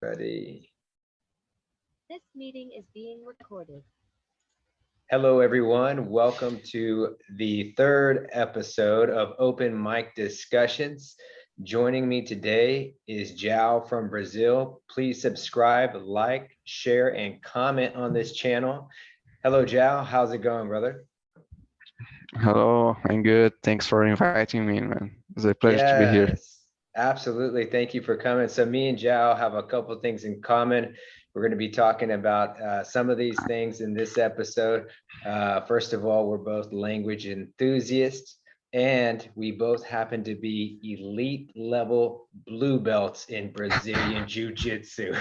Ready. This meeting is being recorded. Hello, everyone. Welcome to the third episode of Open Mic Discussions. Joining me today is Jiao from Brazil. Please subscribe, like, share, and comment on this channel. Hello, Jiao. How's it going, brother? Hello, I'm good. Thanks for inviting me, man. It's a pleasure to be here. Yes, absolutely. Thank you for coming. So me and Jiao have a couple of things in common. We're going to be talking about some of these things in this episode. First of all, we're both language enthusiasts, and we both happen to be elite level blue belts in Brazilian Jiu-Jitsu.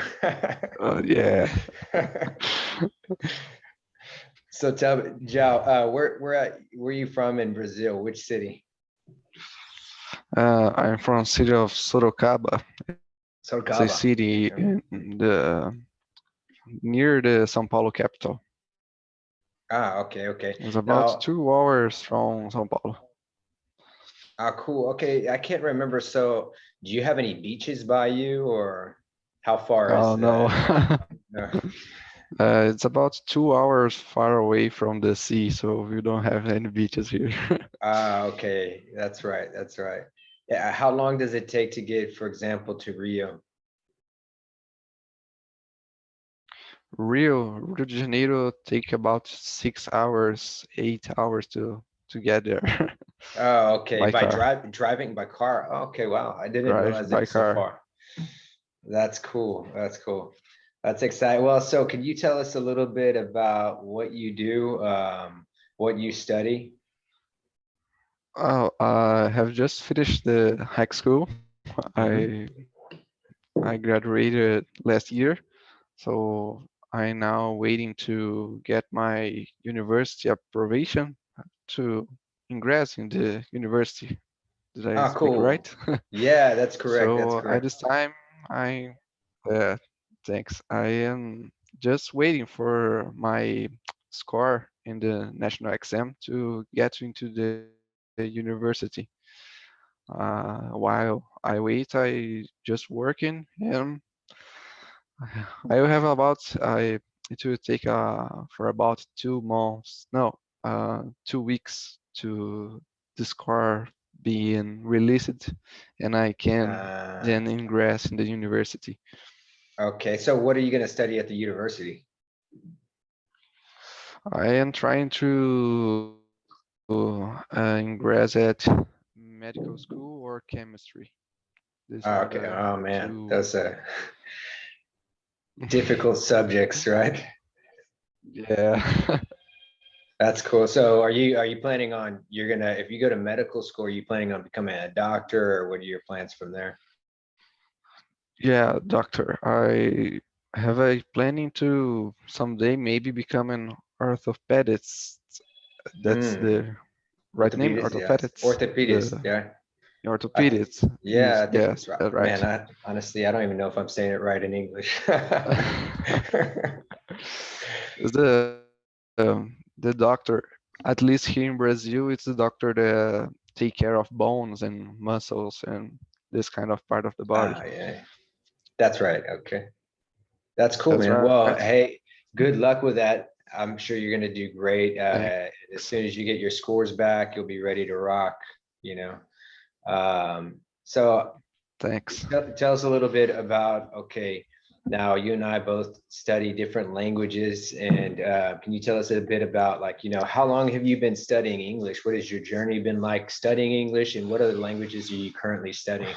Yeah. So tell me, Jiao, where are you from in Brazil? Which city? I'm from city of Sorocaba. It's a Sorocaba. city Okay. in near the São Paulo capital. Okay. It's about Now, 2 hours from São Paulo. cool. Okay, I can't remember. So, do you have any beaches by you, or how far is Oh no. No. It's about 2 hours far away from the sea, so we don't have any beaches here. Okay, that's right. That's right. Yeah, how long does it take to get, for example, to Rio? Rio de Janeiro take about 6 hours, 8 hours to get there Oh, okay. by By car. Driving by car. Okay, wow. I didn't Drive realize it by was so car. far. That's cool. That's cool. That's exciting. Well, so can you tell us a little bit about what you do, what you study? Oh, I have just finished the high school. Mhm. I graduated last year, so I'm now waiting to get my university approbation to ingress in the university. Did I speak Cool. right? Yeah, that's correct. That's So at correct. this time, I thanks. I am just waiting for my score in the national exam to get into the university. While I wait, I just working and I will have about I it will take for about 2 months, no, 2 weeks to the score being released, and I can Uh, then ingress in the university. okay. So what are you going to study at the university? I am trying to ingress at medical school or chemistry. These are the Okay. Oh man, two. those difficult subjects, right? Yeah. That's cool. So are you planning on you're gonna if you go to medical school, are you planning on becoming a doctor, or what are your plans from there? Yeah, doctor. I have a planning to someday maybe become an orthopedist. That's Mm, the right name, orthopedist, yes. orthopedist. Orthopedist, The yeah. I orthopedist. yeah, I think it's Yes, right. that's Man, right. I honestly I don't even know if I'm saying it right in English. It's the doctor. At least here in Brazil, it's the doctor that take care of bones and muscles and this kind of part of the body. Yeah. That's right. Okay. That's cool, That's man. right. Well, hey, good luck with that. I'm sure you're going to do great. As Thanks. soon as you get your scores back, you'll be ready to rock, you know. So Thanks. tell us a little bit about, okay, now you and I both study different languages, and can you tell us a bit about, like, how long have you been studying English? What has your journey been like studying English, and what other languages are you currently studying?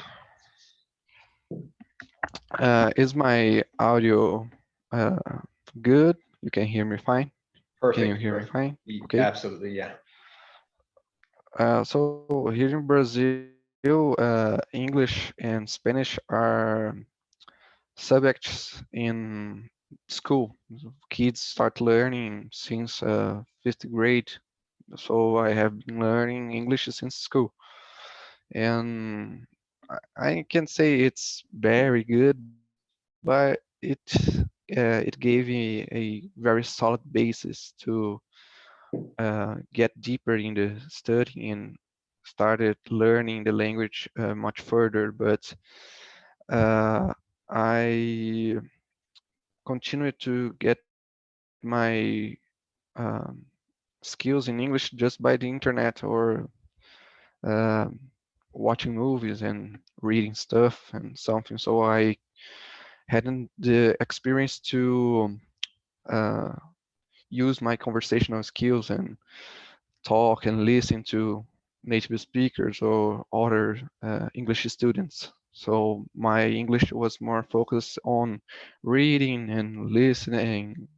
Is my audio uh, good? You can hear me fine? Can you Perfect, hear me perfect. fine? Okay. Absolutely, yeah. So here in Brazil, English and Spanish are subjects in school. Kids start learning since fifth grade. So I have been learning English since school, and I can say it's very good, but it gave me a very solid basis to get deeper in the study and started learning the language much further. But uh, I continue to get my skills in English just by the internet or um watching movies and reading stuff and something. So I hadn't the experience to uh, use my conversational skills and talk and listen to native speakers or other English students. So my English was more focused on reading and listening,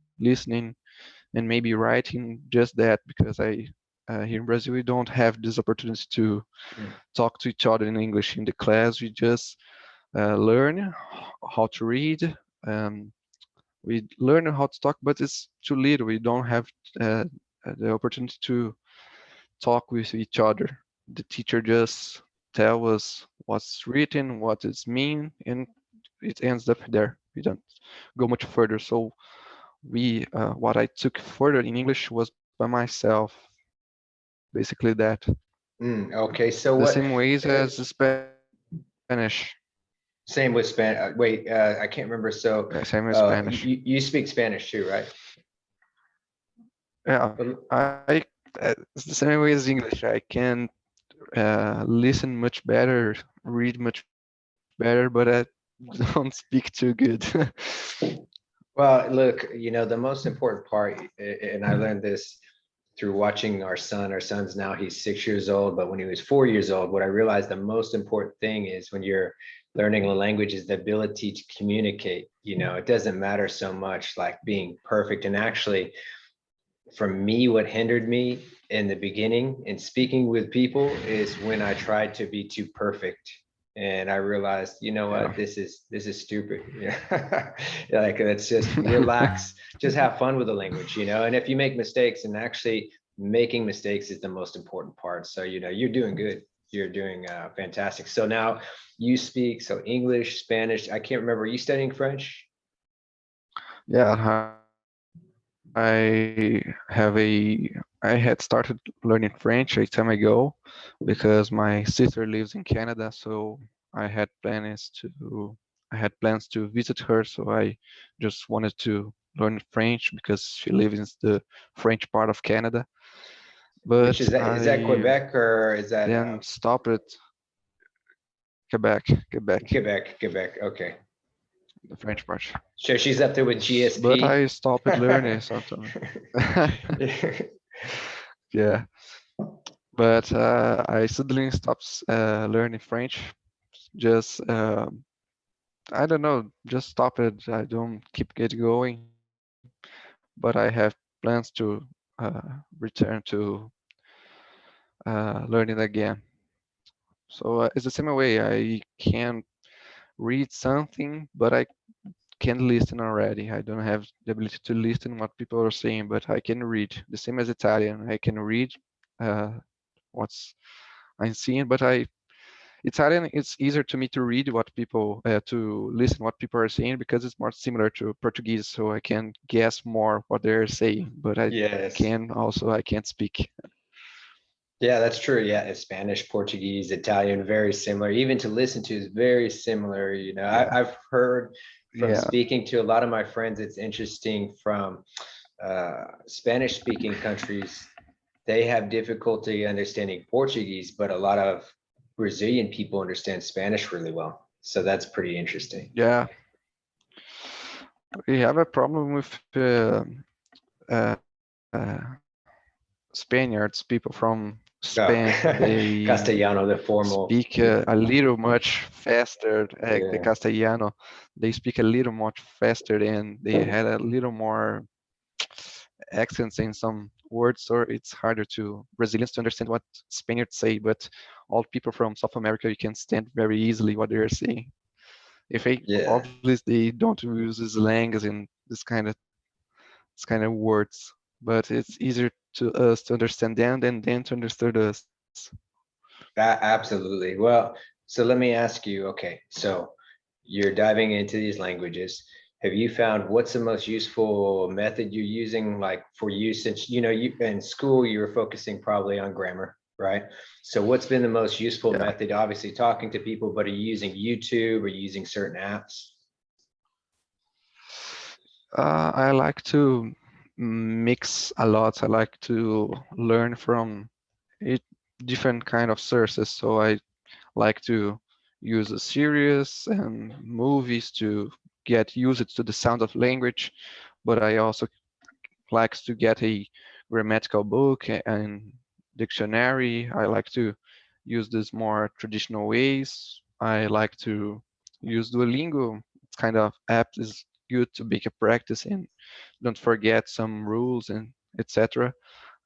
and maybe writing. Just that because I here in Brazil we don't have this opportunity to Mm. talk to each other in English in the class. We just learn how to read. Um, we learn how to talk, but it's too little. We don't have uh, the opportunity to talk with each other. The teacher just tell us what's written, what it's mean, and it ends up there. We don't go much further. So what I took further in English was by myself, basically that. Okay, so The what? same ways Uh, as Spanish. Same with Spanish. Wait, I can't remember. So, Same as Spanish. you speak Spanish too, right? Yeah, Well, it's the same way as English. I can listen much better, read much better, but I don't speak too good. Well, look, the most important part, and I learned this through watching our son. Our son's now he's 6 years old, but when he was 4 years old, what I realized the most important thing is when you're learning a language is the ability to communicate. It doesn't matter so much like being perfect. And actually, for me, what hindered me in the beginning in speaking with people is when I tried to be too perfect. And I realized, you know Yeah. what, this is stupid. Yeah. Like let's just relax, just have fun with the language. And if you make mistakes, and actually making mistakes is the most important part. So, you're doing good. You're doing fantastic. So now you speak so English, Spanish. I can't remember. Are you studying French? Yeah, I had started learning French a time ago because my sister lives in Canada, so I had plans to I had plans to visit her, so I just wanted to learn French because she lives in the French part of Canada. Which But is that? Is that I Quebec or is that then stopped at Quebec, Quebec. Okay. the French part. So she's up there with But GSP. I stopped learning something. Yeah, but I suddenly stopped learning French. Just I don't know, just stop it. I don't keep it going, but I have plans to return to learning again. So it's the same way. I can read something, but I can listen already. I don't have the ability to listen what people are saying, but I can read. The same as Italian. I can read uh, what's I'm seeing, but Italian, it's easier to me to read what people to listen what people are saying because it's more similar to Portuguese, so I can guess more what they're saying. But Yes. I can't speak. Yeah, that's true. Yeah, Spanish, Portuguese, Italian, very similar. Even to listen to is very similar. Yeah, I've heard from yeah, speaking to a lot of my friends, it's interesting from Spanish speaking countries, they have difficulty understanding Portuguese, but a lot of Brazilian people understand Spanish really well. So that's pretty interesting. yeah. We have a problem with Spaniards, people from Spain. Oh, They Castellano, the formal. speak a little much faster. The Yeah. Castellano, they speak a little much faster, and they had a little more accents in some words, or it's harder to Brazilians to understand what Spaniards say. But all people from South America, you can understand very easily what they're saying. If they Yeah. obviously they don't use slangs and this kind of words, but it's easier to us to understand them than them to understand us. Absolutely. Well, so let me ask you, okay, so you're diving into these languages. Have you found what's the most useful method you're using, like for you, since you in school you were focusing probably on grammar, right? So what's been the most useful Yeah. method? Obviously talking to people, but are you using YouTube or using certain apps? I like to mix a lot. I like to learn from it, different kind of sources. So I like to use a series and movies to get used to the sound of language, but I also like to get a grammatical book and dictionary. I like to use these more traditional ways. I like to use Duolingo. It's kind of app is good to make a practice and don't forget some rules and etc.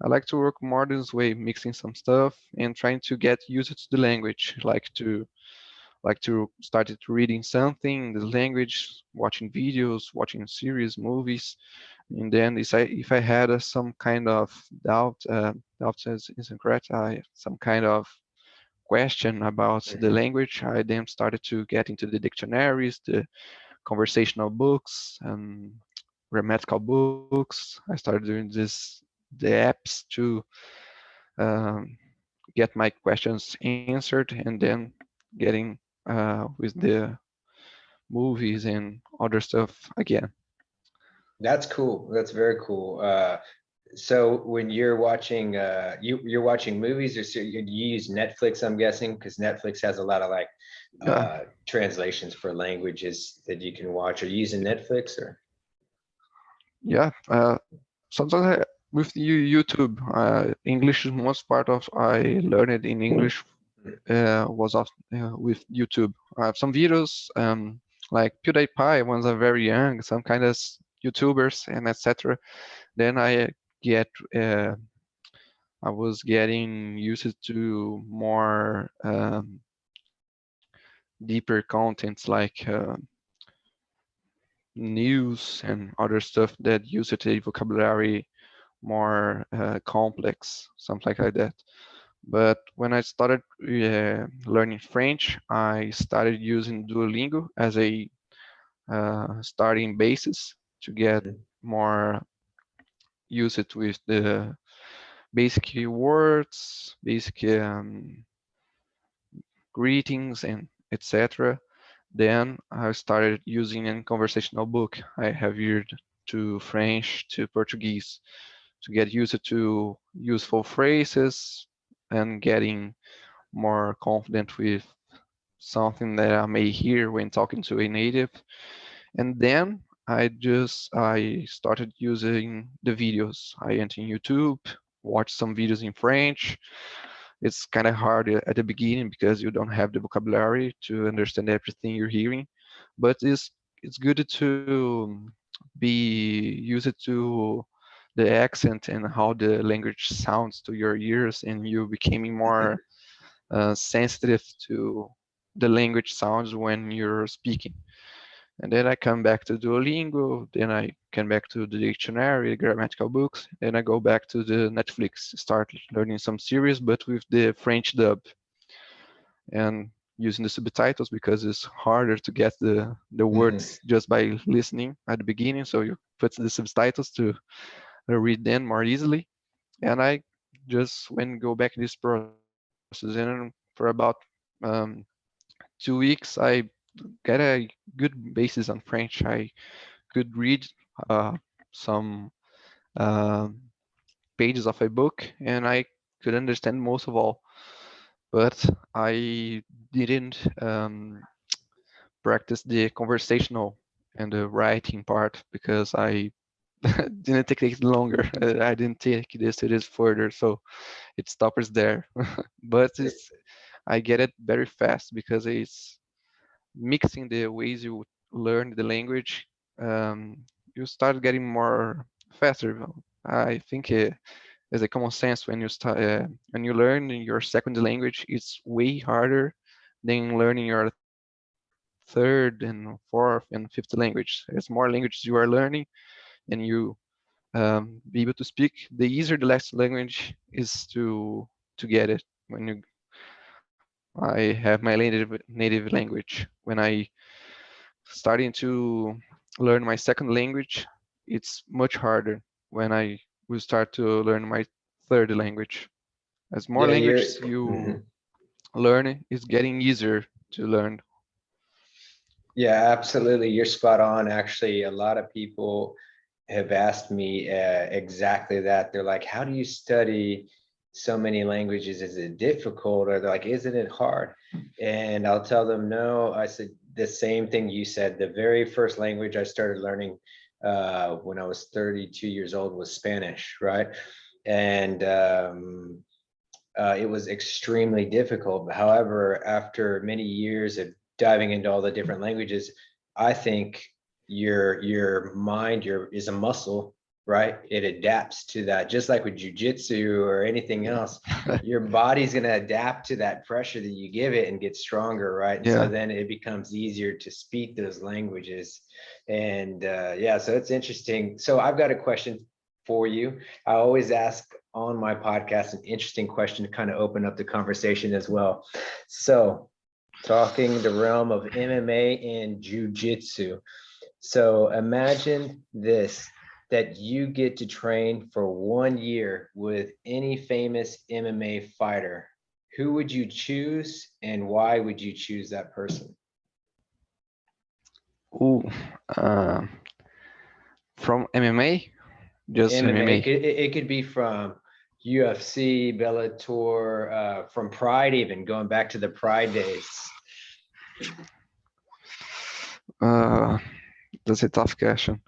I like to work more this way, mixing some stuff and trying to get used to the language. Like to started reading something, the language, watching videos, watching series, movies, and then if I had some kind of doubt isn't correct, some kind of question about the Mhm. language, I then started to get into the dictionaries, the conversational books, and grammatical books. I started doing the apps to um, get my questions answered, and then getting with the movies and other stuff again. That's cool. That's very cool. So when you're watching, you're watching movies, or so you use Netflix, I'm guessing, because Netflix has a lot of like Yeah, translations for languages that you can watch. Are you using Netflix or? yeah. Sometimes with YouTube, English is most part of I learned it in English was with YouTube. I have some videos like PewDiePie when I was very young, some kind of YouTubers and etc. Then get uh, I was getting used to more deeper contents like news and other stuff that use a vocabulary more complex, something like that. But when I started learning French, I started using Duolingo as a starting basis to get Mhm. more used with the basic words, basic greetings, and etc. Then I started using a conversational book. I have used to French to Portuguese to get used to useful phrases and getting more confident with something that I may hear when talking to a native. And then I started using the videos. I entered YouTube, watched some videos in French. It's kind of hard at the beginning because you don't have the vocabulary to understand everything you're hearing, but it's good to be used to the accent and how the language sounds to your ears, and you becoming more sensitive to the language sounds when you're speaking. And then I come back to Duolingo, then I come back to the dictionary, grammatical books, and I go back to the Netflix, start learning some series, but with the French dub and using the subtitles because it's harder to get the Mhm. words just by listening at the beginning. So you put the subtitles to read them more easily. And I just when go back this process, and for about um, 2 weeks, I get a good basis on French. I could read uh, some um pages of a book, and I could understand most of all. But I didn't practice the conversational and the writing part because I didn't take it longer. I didn't take this to this further, so it stops there. But I get it very fast because it's mixing the ways you learn the language. Um, you start getting more faster. I think as a common sense, when you learn your second language, it's way harder than learning your third and fourth and fifth language. There's more languages you are learning, and you be able to speak. The easier the last language is to get it. When you I have my native language. When I starting to learn my second language, it's much harder when I will start to learn my third language. As more Yeah, you're. languages you Mhm. learn, it's getting easier to learn. Yeah, absolutely. You're spot on. Actually, a lot of people have asked me exactly that. They're like, how do you study so many languages? Is it difficult? Or they're like, isn't it hard? And I'll tell them, no. I said the same thing you said. The very first language I started learning when I was 32 years old was Spanish, right? And it was extremely difficult. However, after many years of diving into all the different languages, I think your mind is a muscle, right? It adapts to that, just like with jujitsu or anything else. Your body's going to adapt to that pressure that you give it and get stronger, right? And so Yeah. then it becomes easier to speak those languages. And yeah, so it's interesting. So I've got a question for you. I always ask on my podcast an interesting question to kind of open up the conversation as well. So, talking the realm of MMA and Jiu-Jitsu. So, imagine this, that you get to train for 1 year with any famous MMA fighter. Who would you choose and why would you choose that person? Ooh, uh, from MMA, just MMA. MMA. It could be from UFC, Bellator, from Pride, even going back to the Pride days. Uh, that's a tough question.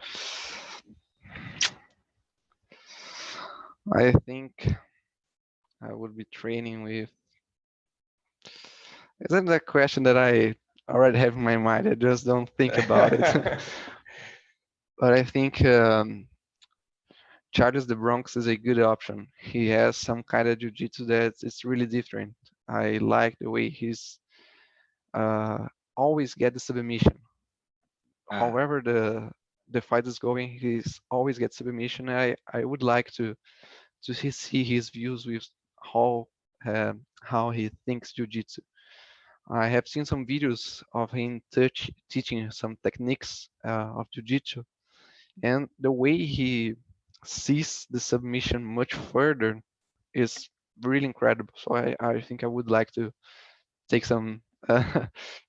I think I would be training with. Isn't that question that I already have in my mind? I just don't think about it. But I think Charles the Bronx is a good option. He has some kind of jiu-jitsu that it's really different. I like the way he's uh, always get the submission. Ah, However the fight is going, he's always get submission. I would like to see his views with how he thinks jiu-jitsu. I have seen some videos of him teaching some techniques of jiu-jitsu, and the way he sees the submission much further is really incredible. So I think I would like to take some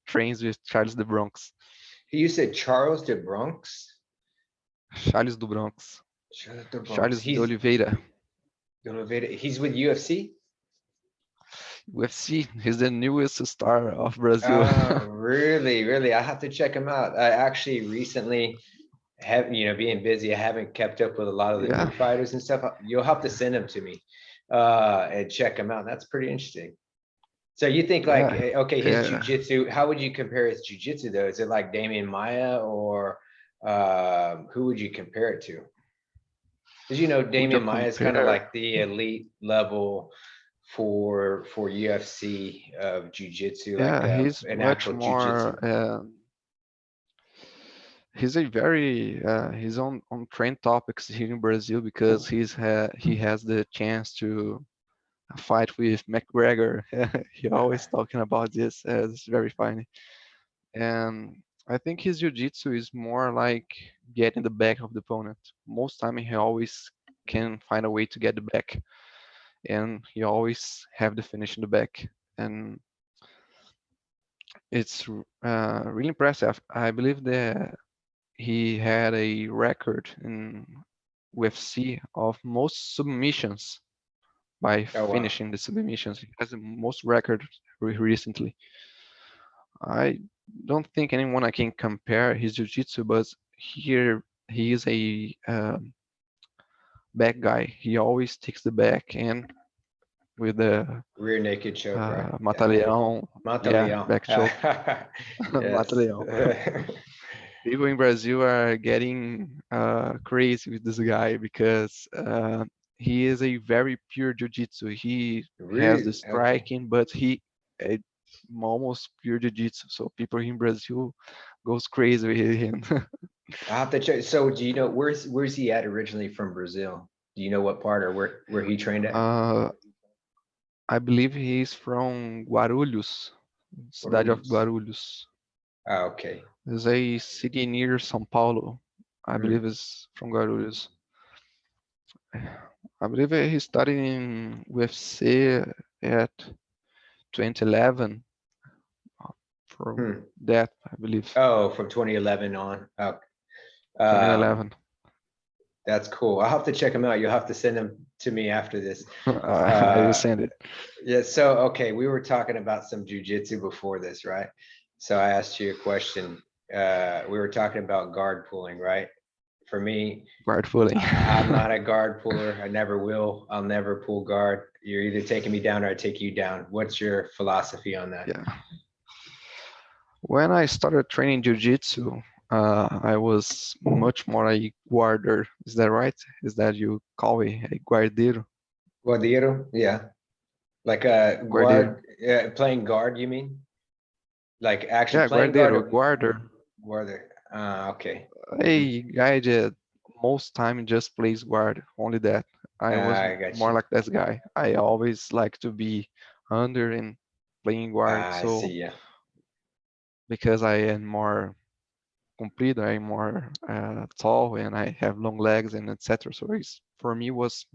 trains with Charles de Bronx. you said Charles de Bronx? Charles do Bronx. Charles de Bronx. Charles de He's Oliveira. he's with UFC? UFC. He's the newest star of Brazil. Oh, really? Really? I have to check him out. I actually recently have, being busy, I haven't kept up with a lot of the new Yeah, fighters and stuff. You'll have to send them to me and check them out. That's pretty interesting. So you think like, yeah, okay, his yeah. jujitsu, how would you compare his jujitsu though? Is it like Damian Maya or who would you compare it to? Because Would you Damian Maya is kind of compare? like the elite level for UFC of jujitsu, like Yeah, he's an much actual more. jujitsu. He's a very he's on trend topics here in Brazil because he has the chance to fight with McGregor. He always talking about this. It's very funny. And I think his jiu-jitsu is more like getting the back of the opponent. Most time he always can find a way to get the back, and he always have the finish in the back. And it's really impressive. I believe that he had a record in UFC of most submissions by Oh wow. finishing the submissions. He has the most record recently. I don't think anyone I can compare his jiu-jitsu, but here he is a back guy. He always takes the back and with the Rear naked choke, right? Yeah. mata-leão, yeah, Mata-leão. back choke, Yes. mata-leão. People in Brazil are getting crazy with this guy because he is a very pure jiu-jitsu. He has the Really? Okay. striking, but he uh, almost pure jiu-jitsu. So people in Brazil goes crazy with him. I'll have to check. So do you know where's he at originally from Brazil? Do you know what part or where he trained at? uh, I believe he's from Guarulhos, cidade of Guarulhos. Guarulhos. Ah, okay. There's a city near São Paulo. I believe Mm. it's from Guarulhos. I believe he started in UFC at 2011, from Hmm. that, I believe. Oh, from 2011 on. Oh, 2011. that's cool. I'll have to check them out. You'll have to send them to me after this. I will send it. Yeah, so okay, we were talking about some jujitsu before this, right? So I asked you a question. We were talking about guard pulling, right? For me, Guard pulling. I'm not a guard puller. I never will. I'll never pull guard. You're either taking me down or I take you down. What's your philosophy on that? Yeah. When I started training Jiu-Jitsu, I was much more a guarder. Is that right? Is that you call it a guardeiro? Guardiro? Yeah. Like a Guardeiro. guard, playing guard, you mean? Like actually Yeah, playing guard guardeiro, or guarder. guarder? Okay. Mhm. A guy that most time just plays guard, only that. I was I got more you. like that guy. I always like to be under and playing guard. I see, So yeah. because I am more complete, I'm more tall and I have long legs and etc. So it's, for me was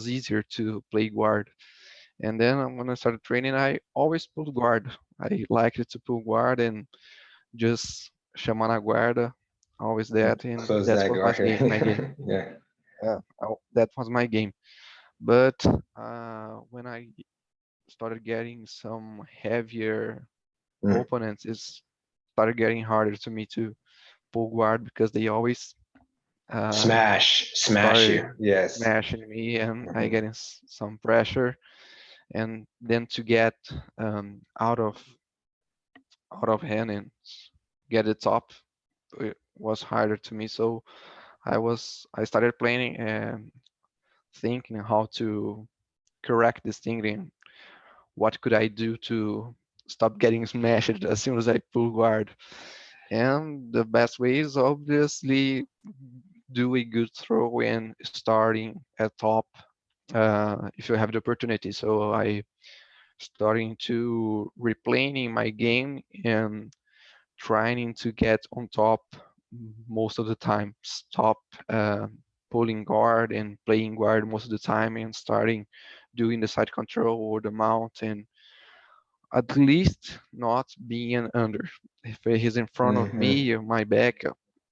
easier to play guard. And then when I started training, I always pulled guard. I liked to pull guard and just chamar na guarda, always that, and Close that that was my guard. game. My game. Yeah. Yeah, that was my game. But when I started getting some heavier Mm. opponents, it started getting harder to me to pull guard because they always Smash started you. Yes. smashing me, and I Mhm. getting some pressure. And then to get out of hand and get it top, it was harder to me. So I started playing and thinking how to correct this thing and what could I do to stop getting smashed as soon as I pull guard. And the best way is obviously do a good throw and starting at top if you have the opportunity. So I starting to replaying my game and trying to get on top most of the time. Stop pulling guard and playing guard most of the time and starting doing the side control or the mount and at least not being under. If he's in front of Mhm. me or my back,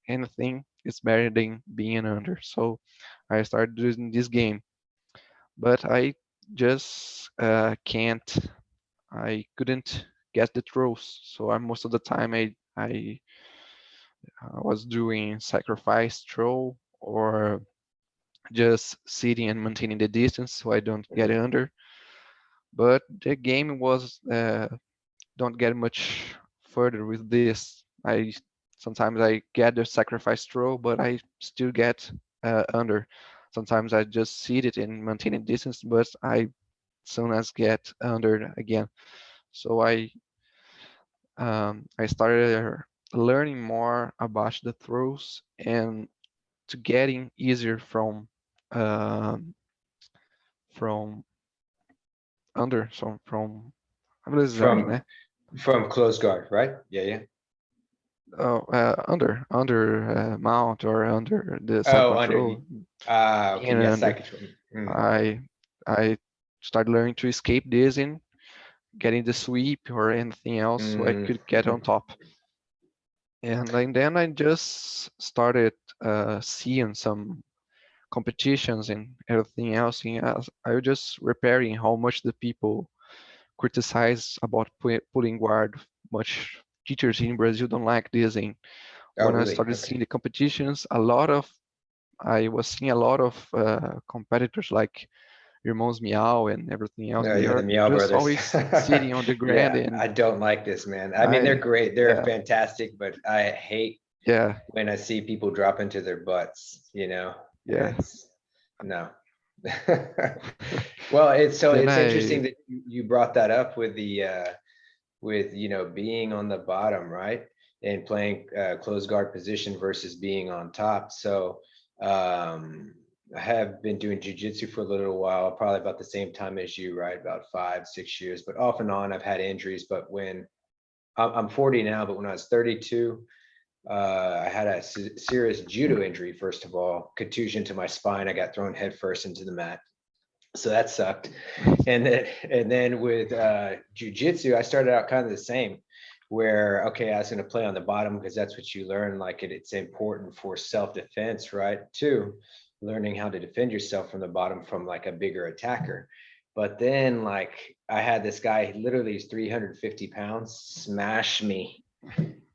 anything is better than being under. So I started doing this game, but I just can't. I couldn't get the throws. So I most of the time I was doing sacrifice throw or just sitting and maintaining the distance so I don't get Mhm. under. But the game was don't get much further with this. I sometimes I get the sacrifice throw, but I still get under. Sometimes I just sit it and maintain a distance, but I soon as get under again. So I started learning more about the throws and to getting easier um, from under, so from habilidade, From né? from close guard, right? Yeah, yeah. Oh, under mount or under the side Oh, under. control, Okay, being yes, I under. control. Mm. I I started learning to escape this and getting the sweep or anything else so I Mm. could get on top. And then I just started seeing some competitions and everything else. And I was just repairing how much the people criticize about pulling guard. Much teachers in Brazil don't like this. And Oh, when I really? started Okay. seeing the competitions, I was seeing a lot of competitors like Irmãos Miau and everything else. No, They yeah, the are Meow just Brothers. always sitting on the ground, Yeah, and I don't like this, man. I mean, they're I great. They're yeah fantastic, but I hate yeah when I see people drop into their butts, yeah. It's no. Well, Then it's I interesting that you brought that up with the with being on the bottom, right? And playing closed guard position versus being on top. So I have been doing jujitsu for a little while, probably about the same time as you, right? About 5, 6 years, but off and on I've had injuries. But when I'm 40 now, but when I was 32, I had a serious judo injury. First of all, contusion to my spine. I got thrown headfirst into the mat, so that sucked. And then with jujitsu, I started out kind of the same. where, okay, I was going to play on the bottom because that's what you learn. Like it's important for self-defense, right? Too, learning how to defend yourself from the bottom from like a bigger attacker. But then like I had this guy, literally he's 350 pounds, smash me,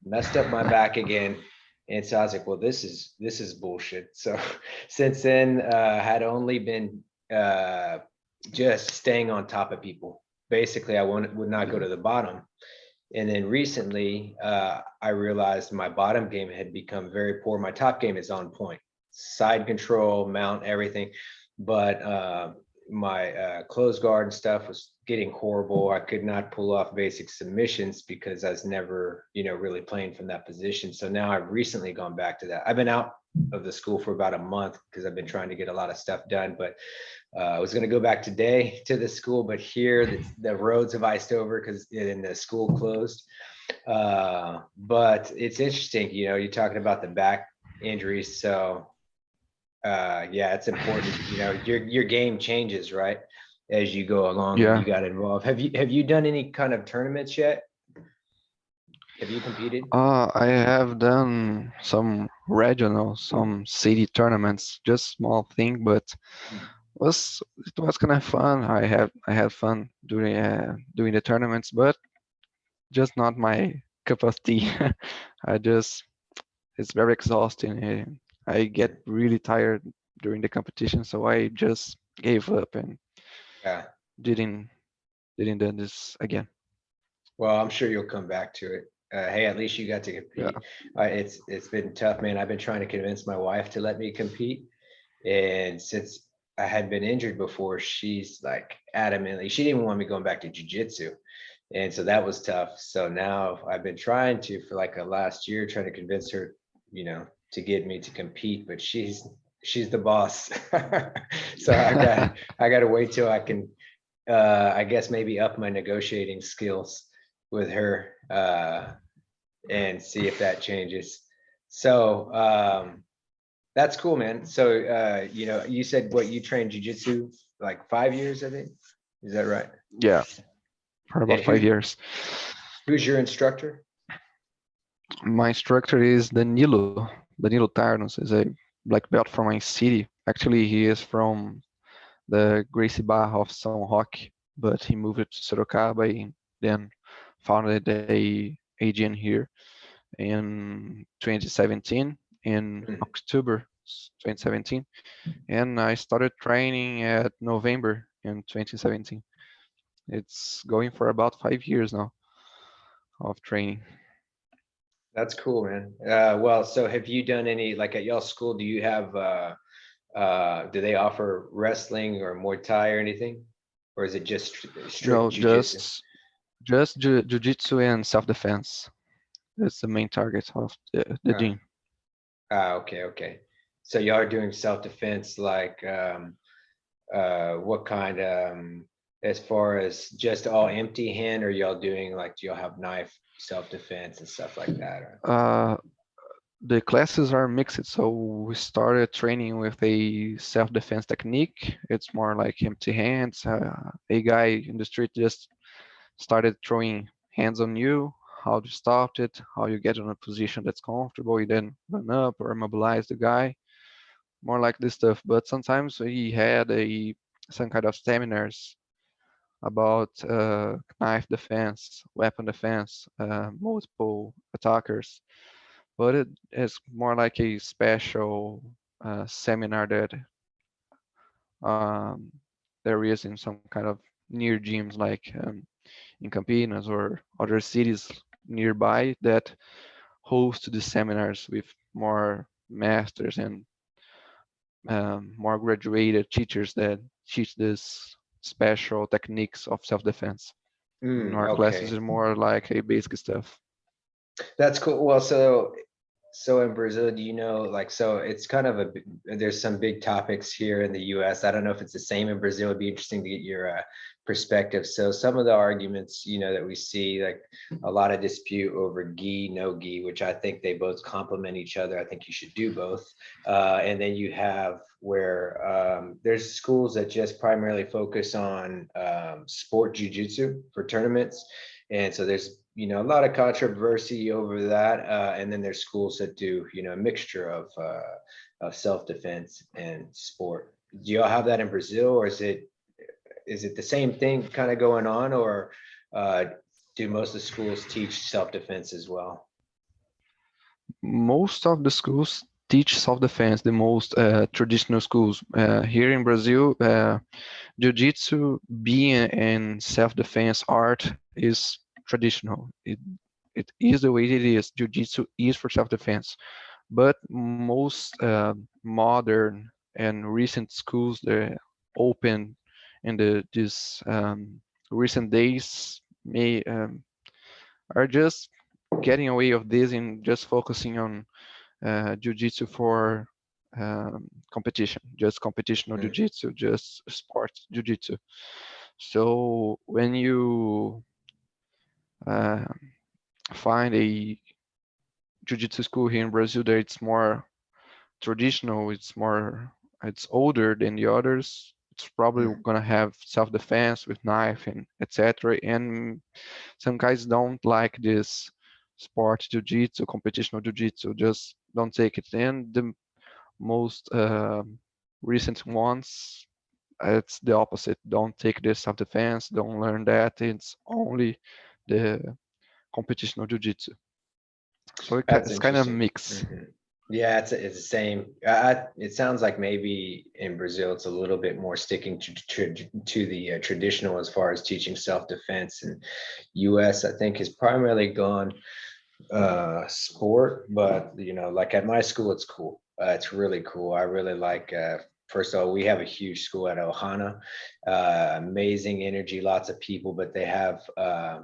messed up my back again. And so I was like, well, this is bullshit. So since then, had only been just staying on top of people. Basically, would not go to the bottom. And then recently, I realized my bottom game had become very poor. My top game is on point, side control, mount, everything. But my close guard and stuff was getting horrible. I could not pull off basic submissions because I was never, really playing from that position. So now I've recently gone back to that. I've been out of the school for about a month because I've been trying to get a lot of stuff done. But I was going to go back today to the school, but here the roads have iced over because the school closed. But it's interesting, you're talking about the back injuries. So yeah, it's important. Your game changes, right, as you go along. And Yeah. you got involved. Have you done any kind of tournaments yet? Have you competed? I have done some regional, some city tournaments, just small thing, but it was kind of fun. I had fun doing the tournaments, but just not my cup of tea. I just it's very exhausting. I get really tired during the competition, so I just gave up and Yeah. didn't do this again. Well, I'm sure you'll come back to it. Hey, at least you got to Yeah. compete. It's been tough, man. I've been trying to convince my wife to let me compete, and since I had been injured before, she's like adamantly, she didn't even want me going back to jujitsu, and so that was tough. So now I've been trying to for like a last year, trying to convince her, to get me to compete, but she's the boss. So I got to wait till I can, I guess maybe up my negotiating skills with her and see if that changes. So that's cool, man. So you said what you trained jujitsu like 5 years, I think. Is that right? Yeah, for about And 5 years. who's your instructor? My instructor is Danilo Tarnos, is a black belt from my city. Actually, he is from the Gracie Bar of São Roque, but he moved to Sorocaba and then founded a gym here in 2017, in Mhm. October 2017, and I started training at November in 2017. It's going for about 5 years now of training. That's cool, man. Well, so have you done any, like at y'all school, do you have do they offer wrestling or Muay Thai or anything? Or is it just strict No, jujitsu? just jiu-jitsu and self-defense. That's the main target of the Uh, gym. okay, okay. So y'all are doing self-defense like what kind as far as just all empty hand, or y'all doing like, do y'all have knife self-defense and stuff like that? Or Uh, the classes are mixed, so we started training with a self-defense technique. It's more like empty hands. A guy in the street just started throwing hands on you, how to stop it, how you get in a position that's comfortable, you then run up or immobilize the guy, more like this stuff. But sometimes we had a some kind of seminars about knife defense, weapon defense, multiple attackers. But it is more like a special seminar that um, there is in some kind of near gyms like in Campinas or other cities nearby that host the seminars with more masters and more graduated teachers that teach this special techniques of self-defense. In our classes okay. is more like a basic stuff. That's cool. Well, so in Brazil, do you know, like, so it's kind of there's some big topics here in the US. I don't know if it's the same in Brazil. It'd be interesting to get your perspective. So some of the arguments, that we see, like a lot of dispute over gi, no gi, which I think they both complement each other. I think you should do both. And then you have where there's schools that just primarily focus on sport jujitsu for tournaments. And so there's a lot of controversy over that. And then there's schools that do, a mixture of self-defense and sport. Do y'all have that in Brazil, or is it the same thing kind of going on, or do most of the schools teach self-defense as well? Most of the schools teach self-defense, the most traditional schools. Here in Brazil, Jiu-Jitsu being in self-defense art is traditional. It is the way it is. Jiu-Jitsu is for self-defense. But most modern and recent schools that open in these recent days may are just getting away of this and just focusing on jiu-jitsu for competition, just competitional Mm. jiu-jitsu, just sports jiu-jitsu. So when you uh, find a jiu-jitsu school here in Brazil that it's more traditional, it's older than the others, it's probably Mm. gonna have self-defense with knife and etc. And some guys don't like this sport jiu-jitsu, competitional jiu-jitsu, just don't take it. And the most recent ones, it's the opposite. Don't take this self-defense, don't learn that. It's only the competitional jiu-jitsu. So That's it's kind of interesting. mix. Mhm. Yeah, it's the same. It sounds like maybe in Brazil it's a little bit more sticking to the traditional as far as teaching self-defense. And U.S. I think has primarily gone sport, but like at my school, it's cool. It's really cool. I really like. First of all, we have a huge school at Ohana, amazing energy, lots of people, but they have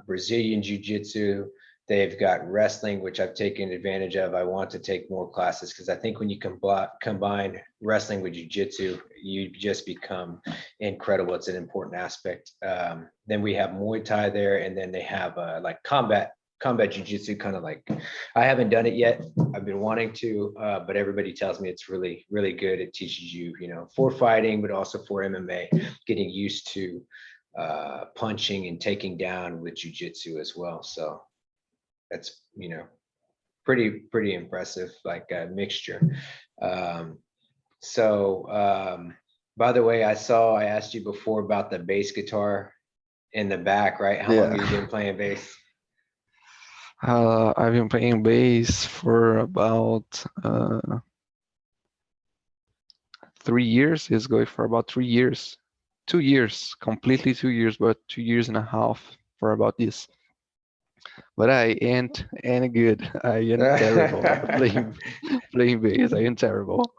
Brazilian Jiu-Jitsu. They've got wrestling, which I've taken advantage of. I want to take more classes because I think when you combine wrestling with jiu-jitsu, you just become incredible. It's an important aspect. Then we have Muay Thai there, and then they have like combat jiu-jitsu, kind of like, I haven't done it yet. I've been wanting to, but everybody tells me it's really, really good. It teaches you, for fighting, but also for MMA, getting used to punching and taking down with jiu-jitsu as well. So that's, pretty impressive, like a mixture. Um, so by the way, I asked you before about the bass guitar in the back, right? How long have you Yeah. been playing bass? I've been playing bass for about 3 years. It's going for about 3 years. 2 years, completely 2 years, but 2 years and a half for about this. But I ain't any good. I am terrible at playing bass. I am terrible.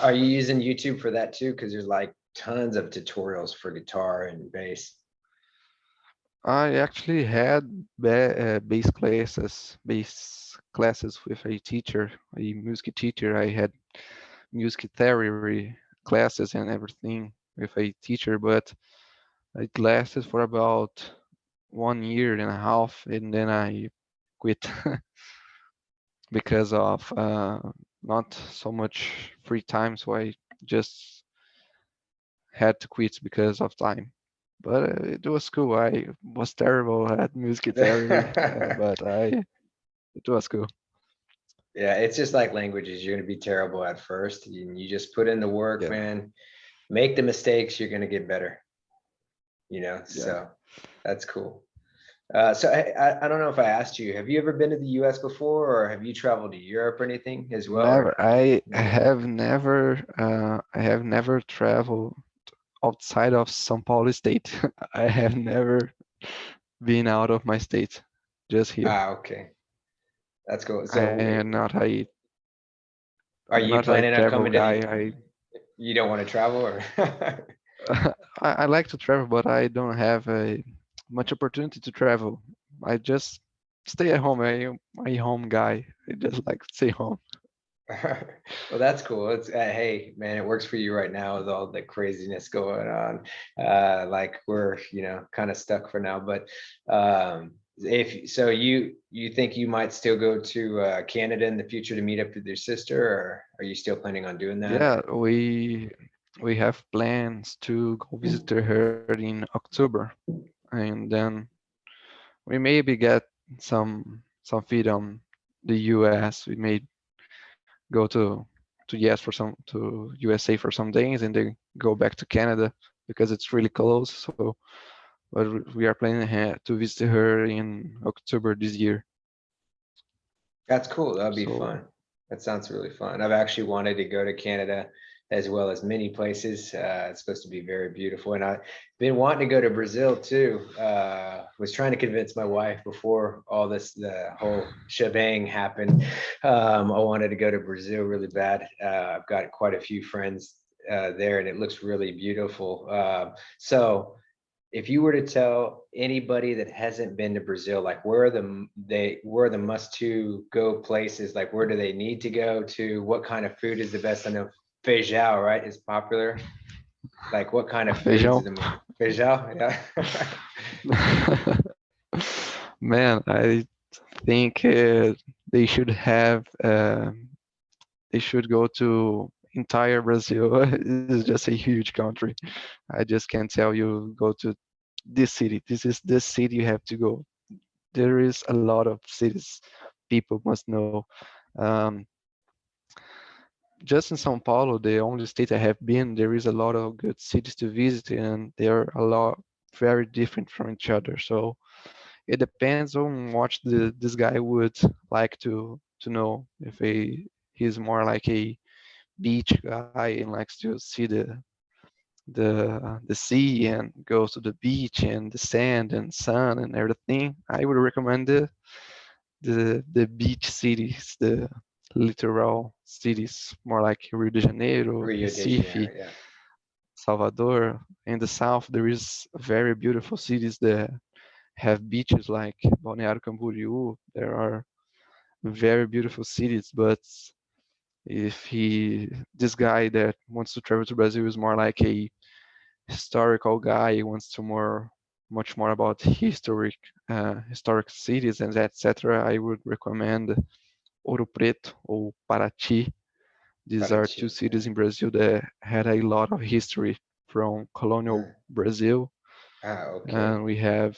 Are you using YouTube for that too? Because there's like tons of tutorials for guitar and bass. I actually had bass classes with a teacher, a music teacher. I had music theory classes and everything with a teacher, but it lasted for about 1 year and a half, and then I quit because of not so much free time. So I just had to quit because of time. But it was cool. I was terrible at music theory, but it was cool. Yeah, it's just like languages. You're gonna be terrible at first. You just put in the work, Yeah, man. Make the mistakes, you're gonna get better, yeah. so that's cool. So I don't know if I asked you, have you ever been to the US before, or have you traveled to Europe or anything as well, Never. or I never? have never. I have never traveled outside of São Paulo state. I have never been out of my state. Just here. Ah, okay. That's cool. I So am not a. are I'm you not a planning on travel coming to guy. the, you don't want to travel, or? I like to travel, but I don't have a much opportunity to travel. I just stay at home. I am a home guy. I just like to stay home. Well, that's cool. It's hey, man, it works for you right now with all the craziness going on. Like we're, kind of stuck for now. But if so, you think you might still go to Canada in the future to meet up with your sister, or are you still planning on doing that? Yeah, Or we have plans to go visit her in October, and then we maybe some feet on the US. We may go to yes for some to USA for some days and then go back to Canada because it's really close. So, but we are planning to visit her in October this year. That's cool. That'd be So fun. That sounds really fun. I've actually wanted to go to Canada as well as many places. It's supposed to be very beautiful. And I've been wanting to go to Brazil too. Was trying to convince my wife before all this, the whole shebang happened. I wanted to go to Brazil really bad. I've got quite a few friends there and it looks really beautiful. So if you were to tell anybody that hasn't been to Brazil, like where are the must to go places, like where do they need to go to? What kind of food is the best? I know feijão, right, is popular. Like what kind of foods feijão. is the feijão? Yeah. Man, I think they should have they should go to entire Brazil. It's just a huge country. I just can't tell you go to this city. This is the city you have to go. There is a lot of cities people must know. Um, just in São Paulo, the only state I have been, there is a lot of good cities to visit, and they are a lot very different from each other. So it depends on what this guy would like to know. If he's more like a beach guy and likes to see the sea and goes to the beach and the sand and sun and everything, I would recommend the beach cities, the literal cities, more like Rio de Janeiro, Rio de Recife, Janeiro, yeah. Salvador. In the south, there is very beautiful cities that have beaches like Balneário Camboriú. There are very beautiful cities, but if this guy that wants to travel to Brazil is more like a historical guy, he wants to much more about historic cities and etc. I would recommend Ouro Preto or Paraty. These are two Paraty, yeah. cities in Brazil that had a lot of history from colonial Brazil. Okay. And we have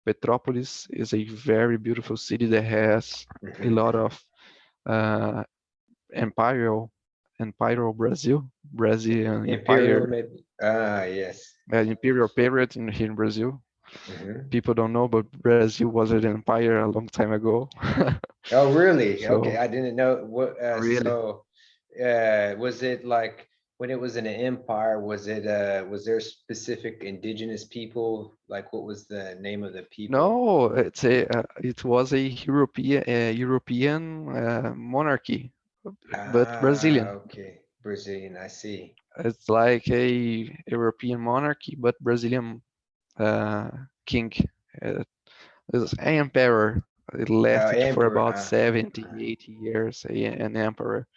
Petrópolis is a very beautiful city that has a Mhm. lot of uh, imperial Brazilian Imperial, Empire, maybe. Yes. imperial period here in Brazil. Mhm. People don't know, but Brazil was an empire a long time ago. Oh, really? Okay, So I didn't know what, really, so, was it like when it was an empire, was there specific indigenous people? Like what was the name of the people? no, it was a European monarchy, but Ah, Brazilian. okay, Brazilian, I see. It's like a European monarchy, but Brazilian uh, king. Uh, this emperor. It lasted for Emperor, about 70, 80 years, an emperor.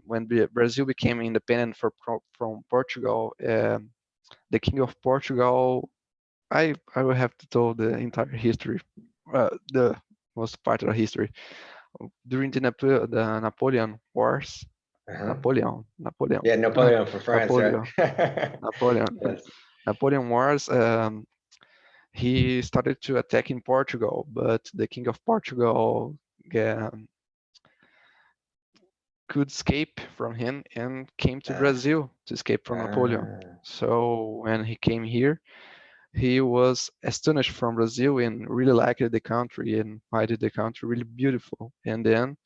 When Brazil became independent from Portugal, the king of Portugal, I will have to tell the entire history, the most part of the history. During the Napoleon Wars, uh-huh. Napoleon, Yeah, Napoleon for France, right? Napoleon, Napoleon, Yes. Napoleon Wars. He started to attack in Portugal, but the king of Portugal um, could escape from him and came to Ah, Brazil to escape from Napoleon. ah, So when he came here, he was astonished from Brazil and really liked the country and find the country really beautiful. And then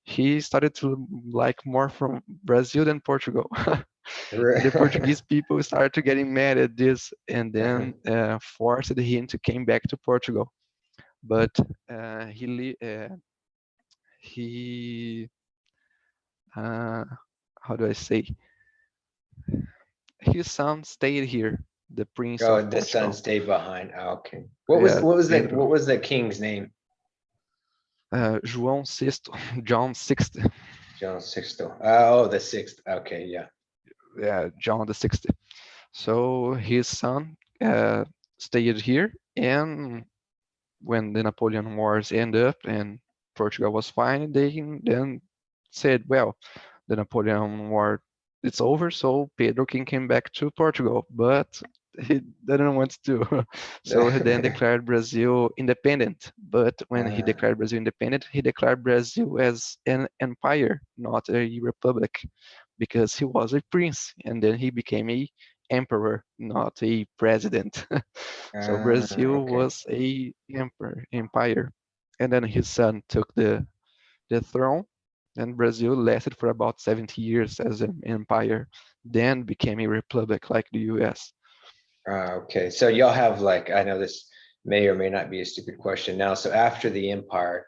he started to like more from Brazil than Portugal. And the Portuguese people started to getting mad at this and uh-huh. then forced him to came back to Portugal. But he uh, how do I say, his son stayed here, the Prince Oh, of the son Portugal. stayed behind. Ah, okay. Yeah, What Pedro. was the king's name? João VI, John Sixth. John Sixto. Oh, the sixth. Okay, yeah. Yeah, John the Sixth. So his son stayed here, and when the Napoleon Wars ended up and Portugal was fine, they then said, well, the Napoleon War it's over, so Pedro can come back to Portugal. But he didn't want to. So he then declared Brazil independent. But when he Ah, declared Brazil independent, he declared Brazil as an empire, not a republic, because he was a prince, and then he became a emperor, not a president. So Brazil okay. was a empire, and then his son took the throne, and Brazil lasted for about 70 years as an empire, then became a republic like the US. Okay, so y'all have like, I know this may or may not be a stupid question now. So after the empire,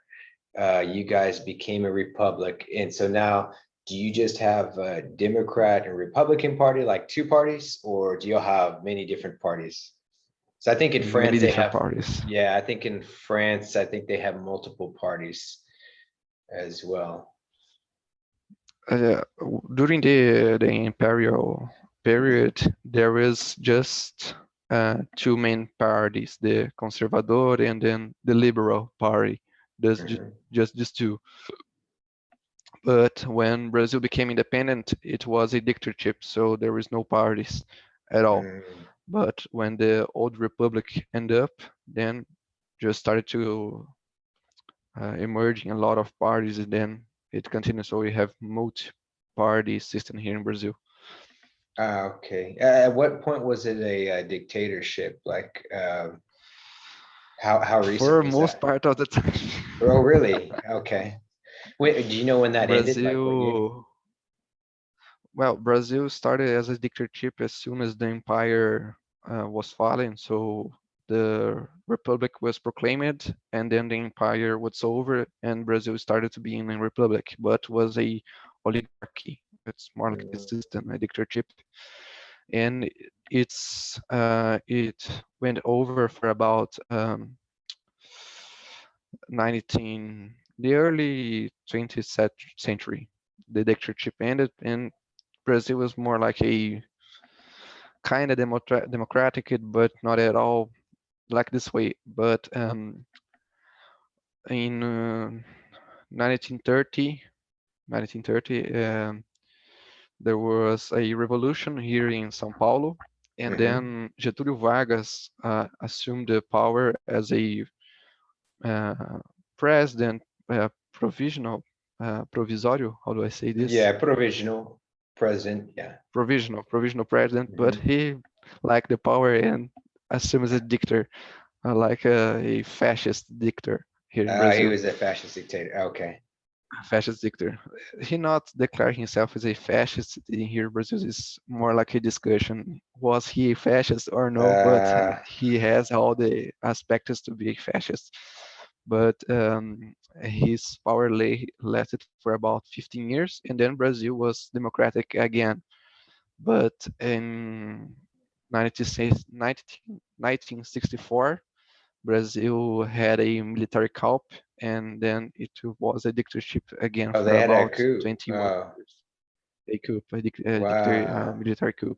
you guys became a republic, and so now do you just have a Democrat and Republican party, like two parties, or do y'all have many different parties? So I think in Many France they different have, parties. yeah, I think in France, I think they have multiple parties as well. During the imperial period, there was just two main parties, the Conservador and then the Liberal Party. There's Mhm, just these two. But when Brazil became independent, it was a dictatorship, so there was no parties at all. mhm. But when the old republic ended up, then just started to emerging a lot of parties, and then it continues. So we have multi-party system here in Brazil. Okay, at what point was it a dictatorship? Like, how recent For was most that? part of the time, Oh, really? Okay. Wait, do you know when that ended? Like what year? Brazil, well, Brazil started as a dictatorship as soon as the empire was falling. So the republic was proclaimed, and then the empire was over, and Brazil started to be in a republic, but was a oligarchy. It's more like a Mm, system, a dictatorship, and it went over for about 19 the early 20th century. The dictatorship ended, and Brazil was more like a kind of democratic, but not at all like this way. But in 1930, 1930, there was a revolution here in São Paulo, and mhm. then Getúlio Vargas assumed the power as a uh, president, provisional, provisorio. How do I say this? Yeah, provisional president. Yeah. Provisional president, but Mhm. he liked the power and assumes a dictator, like a fascist dictator here in He Brazil. was a fascist dictator. Okay. Fascist dictator. He not declared himself as a fascist in here in Brazil. Is more like a discussion. Was he a fascist or no? But Uh, he has all the aspects to be a fascist. But his power lasted for about 15 years, and then Brazil was democratic again. But in 1964, Brazil had a military coup, and then it was a dictatorship again oh, for they had a about coup. 21 Oh, years. A coup, wow. military coup.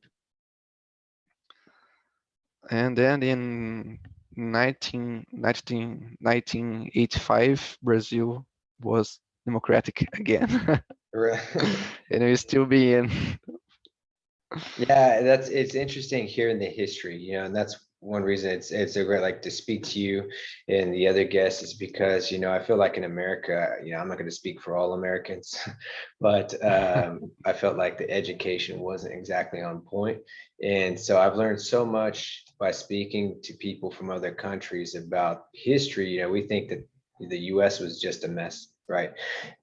And then in 1985, Brazil was democratic again. Re- And we still be in. Yeah, it's interesting hearing the history, and that's one reason it's a great like to speak to you and the other guests is because I feel like in America, I'm not going to speak for all Americans, but I felt like the education wasn't exactly on point, and so I've learned so much by speaking to people from other countries about history. We think that the U.S. was just a mess, right?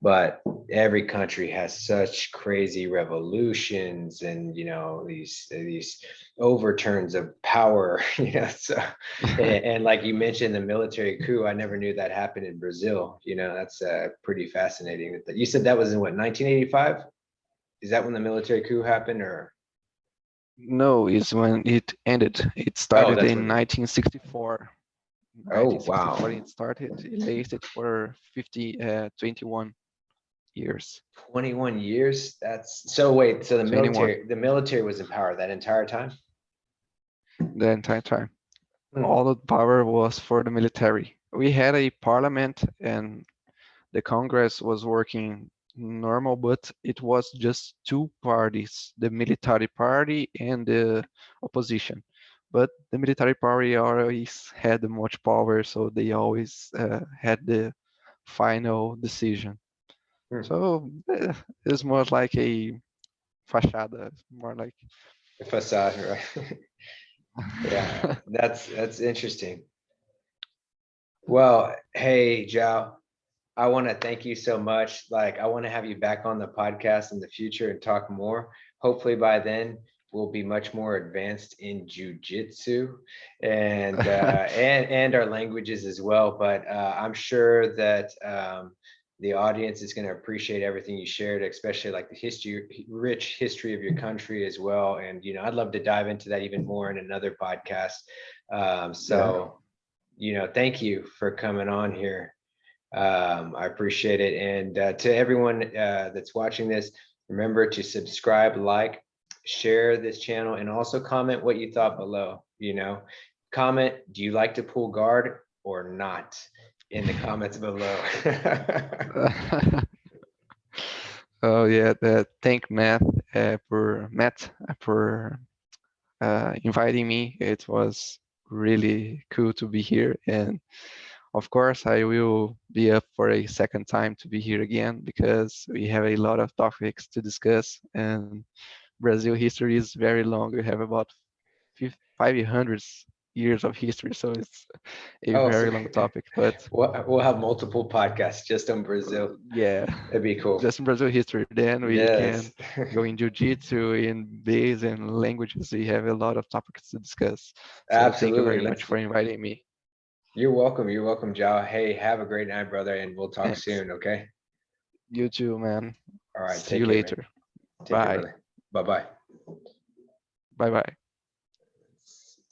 But every country has such crazy revolutions and these overturns of power. So and like you mentioned the military coup, I never knew that happened in Brazil. That's pretty fascinating. You said that was in what, 1985? Is that when the military coup happened, or No, is when it ended. It oh, started that's in when it, 1964. oh 1964 wow, it started. It lasted for 21 years. 21 years? That's so, wait, so the 21, military was in power that entire time? the entire time. Hmm. All the power was for the military. We had a parliament, and the Congress was working normal, but it was just two parties, the military party and the opposition. but the military power always had much power, so they always had the final decision. Hmm. So it's more like a fachada, more like Facade, right? Yeah, that's interesting. Well, hey, Zhao, I want to thank you so much. Like, I want to have you back on the podcast in the future and talk more. Hopefully, by then, we'll be much more advanced in jujitsu and our languages as well. But I'm sure that the audience is going to appreciate everything you shared, especially like the rich history of your country as well. And I'd love to dive into that even more in another podcast. Yeah. Thank you for coming on here. I appreciate it. And to everyone that's watching this, remember to subscribe, like, share this channel, and also comment what you thought below. Comment, do you like to pull guard or not, in the comments below. Oh yeah, thank Matt for inviting me. It was really cool to be here, and of course I will be up for a second time to be here again because we have a lot of topics to discuss, and Brazil history is very long. We have about 500 years of history, so it's a Oh, so very long topic. But we'll have multiple podcasts just on Brazil. yeah, That'd be cool. just in Brazil history. Then we can Yes. go in jiu-jitsu, in base and languages. We have a lot of topics to discuss. So thank you Absolutely. very much for inviting me. You're welcome. You're welcome, Jao. Hey, have a great night, brother, and we'll talk Thanks. soon. Okay. You too, man. All right. See Take you care, man. later. Take care, Bye. brother. Bye bye. Bye bye.